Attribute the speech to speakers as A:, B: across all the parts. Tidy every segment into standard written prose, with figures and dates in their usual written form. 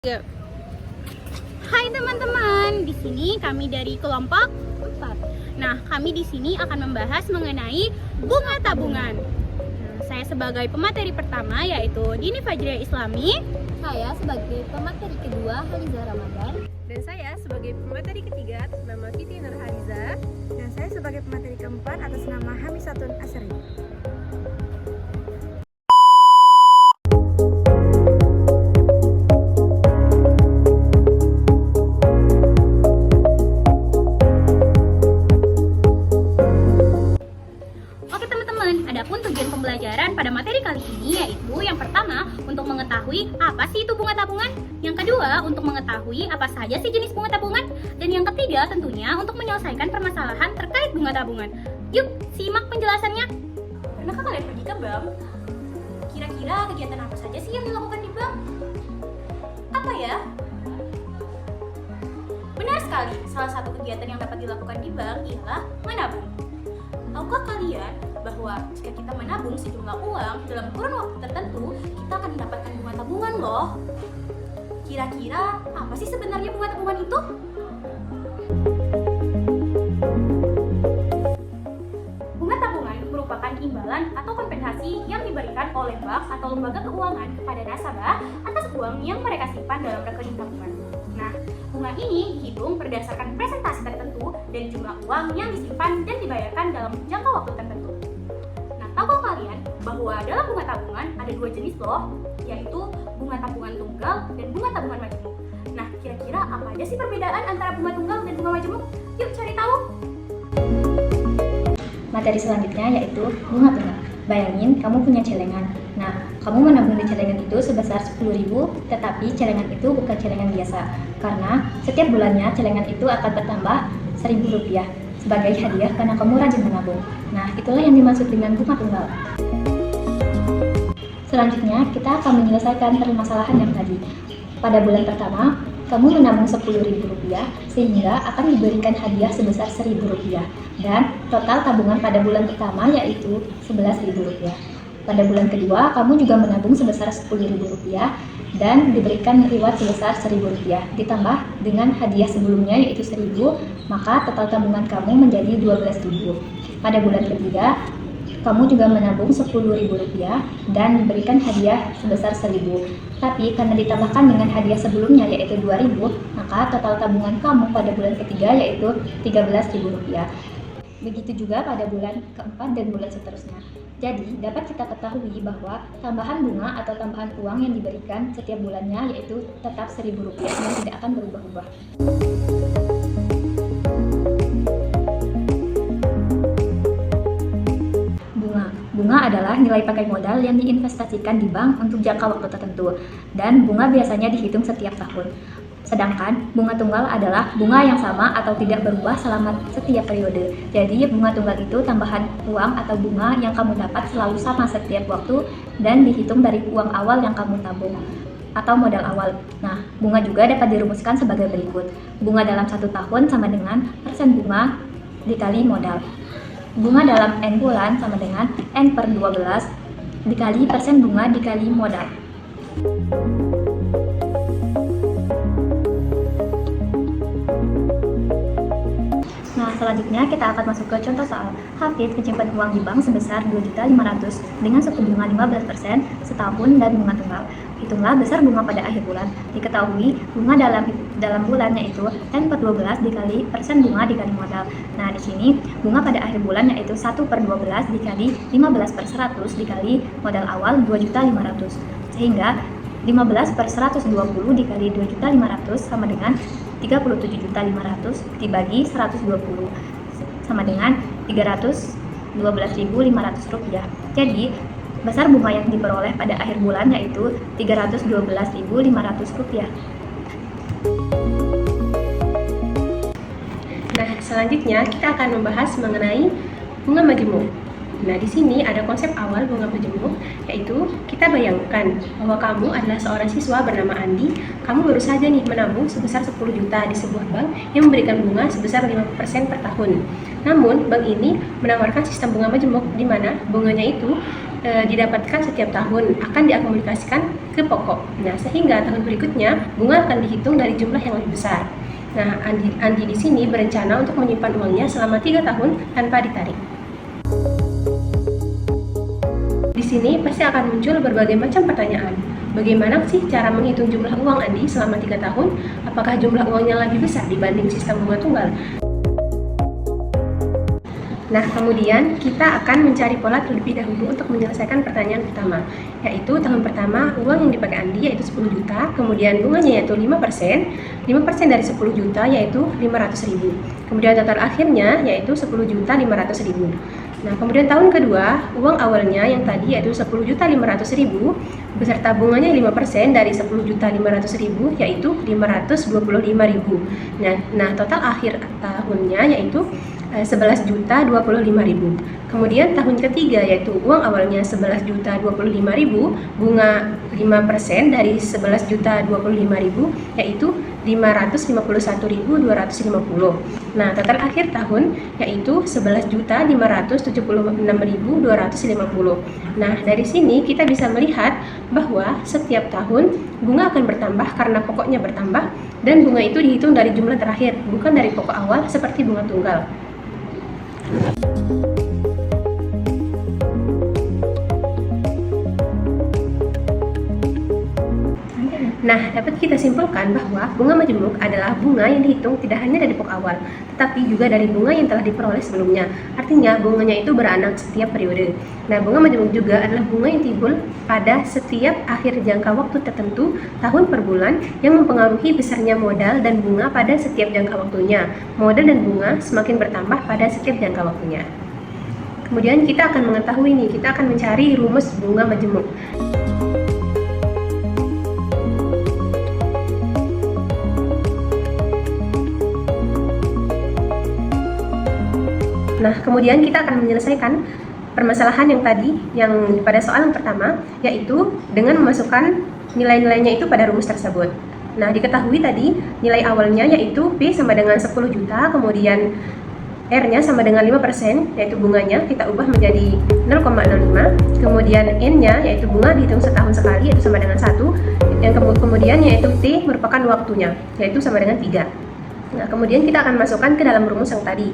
A: Ya. Hai teman-teman, di sini kami dari kelompok 4. Nah, kami di sini akan membahas mengenai bunga tabungan. Nah, saya sebagai pemateri pertama yaitu Dini Fajriah Islami.
B: Saya sebagai pemateri kedua Haliza Ramadan.
C: Dan saya sebagai pemateri ketiga atas nama Siti Nurhaliza.
D: Dan saya sebagai pemateri keempat atas nama Hamisatun Asri.
A: Oke teman-teman, adapun tujuan pembelajaran pada materi kali ini yaitu yang pertama untuk mengetahui apa sih itu bunga tabungan, yang kedua untuk mengetahui apa saja sih jenis bunga tabungan, dan yang ketiga tentunya untuk menyelesaikan permasalahan terkait bunga tabungan. Yuk, simak penjelasannya. Pernahkah kalian pergi ke bank? Kira-kira kegiatan apa saja sih yang dilakukan di bank? Apa ya? Benar sekali, salah satu kegiatan yang dapat dilakukan di bank ialah menabung. Tahukah kalian bahwa jika kita menabung sejumlah uang dalam kurun waktu tertentu, kita akan mendapatkan bunga tabungan loh. Kira-kira apa sih sebenarnya bunga tabungan itu? Bunga tabungan merupakan imbalan atau kompensasi yang diberikan oleh bank atau lembaga keuangan kepada nasabah atas uang yang mereka simpan dalam rekening tabungan. Nah, bunga ini dihitung berdasarkan presentasi tertentu dan jumlah uang yang disimpan dan dibayarkan dalam jangka waktu tertentu. Nah, tahukah kalian bahwa dalam bunga tabungan ada dua jenis loh, yaitu bunga tabungan tunggal dan bunga tabungan majemuk. Nah, kira-kira apa aja sih perbedaan antara bunga tunggal dan bunga majemuk? Yuk cari tahu!
B: Materi selanjutnya yaitu bunga tunggal. Bayangin kamu punya celengan. Nah, kamu menabung di celengan itu sebesar 10.000, tetapi celengan itu bukan celengan biasa. Karena setiap bulannya celengan itu akan bertambah Rp1.000 sebagai hadiah karena kamu rajin menabung. Nah, itulah yang dimaksud dengan bunga tunggal. Selanjutnya, kita akan menyelesaikan permasalahan yang tadi. Pada bulan pertama, kamu menabung Rp10.000 sehingga akan diberikan hadiah sebesar Rp1.000 dan total tabungan pada bulan pertama yaitu Rp11.000. Pada bulan kedua, kamu juga menabung sebesar Rp10.000 dan diberikan reward sebesar Rp1.000 ditambah dengan hadiah sebelumnya yaitu Rp1.000, maka total tabungan kamu menjadi Rp12.000. Pada bulan ketiga, kamu juga menabung Rp10.000 dan diberikan hadiah sebesar Rp1.000. Tapi karena ditambahkan dengan hadiah sebelumnya yaitu Rp2.000, maka total tabungan kamu pada bulan ketiga yaitu Rp13.000. Begitu juga pada bulan keempat dan bulan seterusnya. Jadi, dapat kita ketahui bahwa tambahan bunga atau tambahan uang yang diberikan setiap bulannya yaitu tetap Rp1.000 dan tidak akan berubah-ubah. Bunga adalah nilai pakai modal yang diinvestasikan di bank untuk jangka waktu tertentu, dan bunga biasanya dihitung setiap tahun. Sedangkan bunga tunggal adalah bunga yang sama atau tidak berubah selama setiap periode. Jadi bunga tunggal itu tambahan uang atau bunga yang kamu dapat selalu sama setiap waktu dan dihitung dari uang awal yang kamu tabung atau modal awal. Nah, bunga juga dapat dirumuskan sebagai berikut. Bunga dalam 1 tahun sama dengan persen bunga dikali modal. Bunga dalam N bulan sama dengan N per 12 dikali persen bunga dikali modal. Nah, selanjutnya kita akan masuk ke contoh soal. Hafid menyimpan uang di bank sebesar Rp2.500.000 dengan suku bunga 15% setahun dan bunga tunggal. Hitunglah besar bunga pada akhir bulan. Diketahui bunga dalam bulan yaitu N per 12 dikali persen bunga dikali modal. Nah, di sini bunga pada akhir bulan yaitu 1 per 12 dikali 15 per 100 dikali modal awal Rp2.500.000. Sehingga 15 per 120 dikali Rp2.500.000 sama dengan Rp37.500.000 dibagi 120 sama dengan Rp312.500. Jadi, besar bunga yang diperoleh pada akhir bulan yaitu Rp312.500.
C: Nah, selanjutnya kita akan membahas mengenai bunga majemuk. Nah, di sini ada konsep awal bunga majemuk, yaitu kita bayangkan bahwa kamu adalah seorang siswa bernama Andi. Kamu baru saja nih menabung sebesar 10 juta di sebuah bank yang memberikan bunga sebesar 5% per tahun. Namun, bank ini menawarkan sistem bunga majemuk di mana bunganya itu didapatkan setiap tahun akan diakumulasikan ke pokok. Nah, sehingga tahun berikutnya bunga akan dihitung dari jumlah yang lebih besar. Nah, Andi di sini berencana untuk menyimpan uangnya selama 3 tahun tanpa ditarik. Di sini pasti akan muncul berbagai macam pertanyaan. Bagaimana sih cara menghitung jumlah uang Andi selama 3 tahun? Apakah jumlah uangnya lebih besar dibanding sistem bunga tunggal? Nah, kemudian kita akan mencari pola terlebih dahulu untuk menyelesaikan pertanyaan pertama, yaitu tahun pertama uang yang dipakai Andi yaitu 10 juta, kemudian bunganya yaitu 5%, 5% dari 10 juta yaitu 500.000. Kemudian total akhirnya yaitu 10.500.000. Nah, kemudian tahun kedua, uang awalnya yang tadi yaitu 10.500.000 beserta bunganya 5% dari 10.500.000 yaitu 525.000. Nah, total akhir tahunnya yaitu 11.025.000. Kemudian tahun ketiga yaitu uang awalnya 11.025.000, bunga 5% dari 11.025.000 yaitu 551.250. Nah, total akhir tahun yaitu 11.576.250. Nah, dari sini kita bisa melihat bahwa setiap tahun bunga akan bertambah karena pokoknya bertambah dan bunga itu dihitung dari jumlah terakhir, bukan dari pokok awal seperti bunga tunggal. Nah, dapat kita simpulkan bahwa bunga majemuk adalah bunga yang dihitung tidak hanya dari pokok awal, tetapi juga dari bunga yang telah diperoleh sebelumnya. Artinya, bunganya itu beranak setiap periode. Nah, bunga majemuk juga adalah bunga yang timbul pada setiap akhir jangka waktu tertentu, tahun per bulan, yang mempengaruhi besarnya modal dan bunga pada setiap jangka waktunya. Modal dan bunga semakin bertambah pada setiap jangka waktunya. Kemudian kita akan mengetahui nih, kita akan mencari rumus bunga majemuk. Nah, kemudian kita akan menyelesaikan permasalahan yang tadi, yang pada soal yang pertama, yaitu dengan memasukkan nilai-nilainya itu pada rumus tersebut. Nah, diketahui tadi nilai awalnya yaitu P sama dengan 10 juta, kemudian R-nya sama dengan 5%, yaitu bunganya, kita ubah menjadi 0,05, kemudian N-nya, yaitu bunga dihitung setahun sekali, yaitu sama dengan 1, yang kemudian yaitu T merupakan waktunya, yaitu sama dengan 3. Nah, kemudian kita akan masukkan ke dalam rumus yang tadi.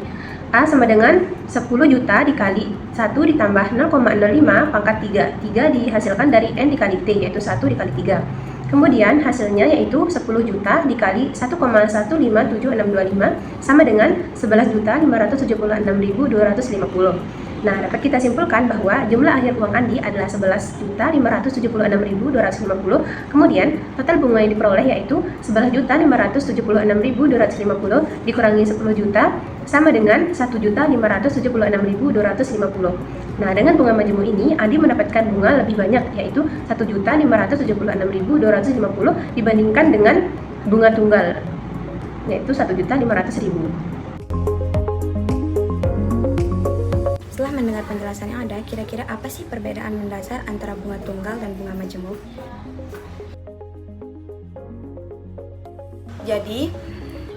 C: A sama dengan 10 juta dikali 1 ditambah 0,05 pangkat 3. 3 dihasilkan dari N dikali T, yaitu 1 dikali 3. Kemudian hasilnya yaitu 10 juta dikali 1,157625 sama dengan 11.576.250. Nah, dapat kita simpulkan bahwa jumlah akhir uang Andi adalah 11.576.250. Kemudian total bunga yang diperoleh yaitu 11.576.250 dikurangi 10 juta sama dengan 1.576.250. Nah, dengan bunga majemuk ini Andi mendapatkan bunga lebih banyak yaitu 1.576.250 dibandingkan dengan bunga tunggal yaitu 1.500.000.
D: Setelah mendengar penjelasan yang ada, kira-kira apa sih perbedaan mendasar antara bunga tunggal dan bunga majemuk? Jadi,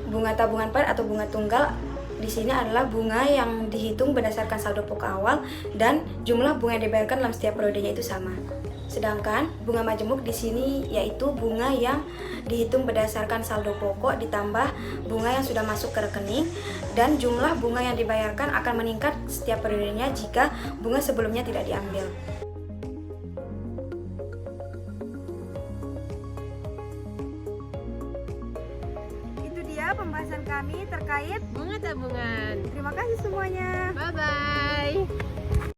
D: bunga tabungan par atau bunga tunggal di sini adalah bunga yang dihitung berdasarkan saldo pokok awal dan jumlah bunga yang dibayarkan dalam setiap periodenya itu sama. Sedangkan bunga majemuk di sini yaitu bunga yang dihitung berdasarkan saldo pokok ditambah bunga yang sudah masuk ke rekening dan jumlah bunga yang dibayarkan akan meningkat setiap periodenya jika bunga sebelumnya tidak diambil.
E: Itu dia pembahasan kami terkait
C: Bunga tabungan.
E: Terima kasih semuanya.